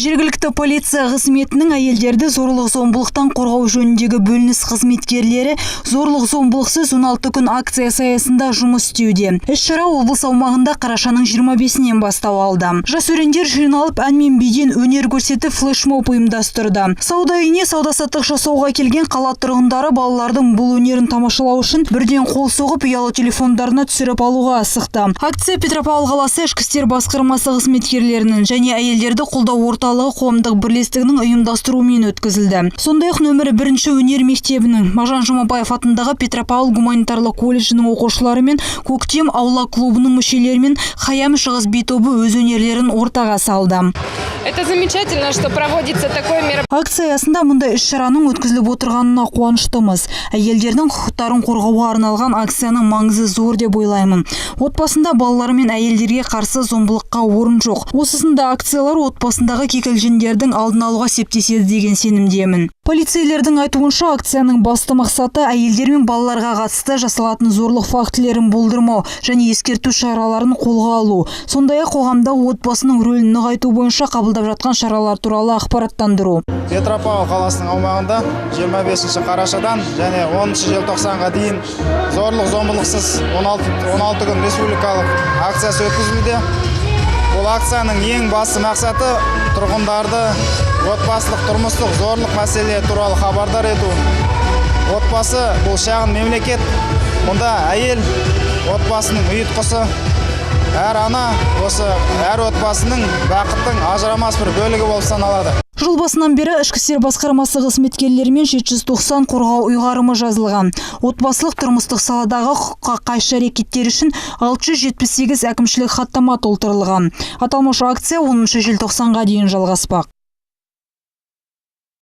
Жергілікті полиция қызметінің әйелдерді зорлық-зомбылықтан қорғау жөніндегі бөлініс қызметкерлері зорлық-зомбылықсыз 16 күн акция аясында жұмыс істеуде. Іс-шара облыс аумағында қарашаның 25-нен бастау алды. Жас өрендер жиналып ән мен биден өнер көрсетіп флешмоб ұйымдастырды. Сауда үйіне сауда-саттық жасауға келген қала тұрғындары балалардың бұл өнерін тамашалау үшін бірден қол соғып ұялы телефондарына түсіріп алуға асықты. Акция Петропавл қаласы ішкі істер басқармасы қызметкерлерінің және әйелдерді қолдау орталығы қоғамдық бірлестігінің ұйымдастыруымен өткізілді. Сондай-ақ нөмірі 1-ші өнер мектебінің Мағжан Жұмабаев атындағы Петропавл гуманитарлық колледжінің оқушылары мен Көктем аула клубының мүшелерімен Хаям шығыс би тобы өз өнерлерін ортаға салды. Это замечательно, что проводится такое мероприятие. Акция аясында мұндай іс-шараның өткізіліп отырғанына қуаныштымыз. Әйелдердің құқықтарын қорғауға арналған акцияның маңызы зор деп ойлаймын. Отбасында балалар мен әйелдерге қарсы зомбылыққа орын жоқ. Осысында акциялар отбасындағы кикілжіңдердің алдын алуға септеседі деген сенімдемін. Полицейлердің айтуынша акцияның басты мақсаты әйелдер мен балаларға қатысты жасалатын зорлық фактілерін болдырмау және ескерту шараларын қолға алу. Сондай-ақ қоғамда отбасының рөлін нығайту бойынша қабылдап жатқан шаралар туралы ақпараттандыру. Петропавл қаласының аумағында 25 қарашадан және 10 желтоқсанға дейін зорлық-зомбылықсыз 16 күн республикалық акциясы өткізілуде. Бұл акцияның ең басты мақсаты тұрғындарды отбасылық тұрмыстық зорлық мәселе туралы хабардар ету. Отбасы бұл шағын мемлекет. Мұнда әйел отбасының ұйытқысы, әр ана осы әр отбасының бақыттың ажырамас бір бөлігі болып саналады. Жыл басынан бері ішкі істер басқармасы қызметкерлерімен 790 қорғау ұйғарымы жазылған. Отбасылық тұрмыстық саладағы құқыққа қайшы әрекеттер үшін 678 әкімшілік хаттама толтырылған. Аталмыш акция 10 желтоқсанға дейін жалғаспақ.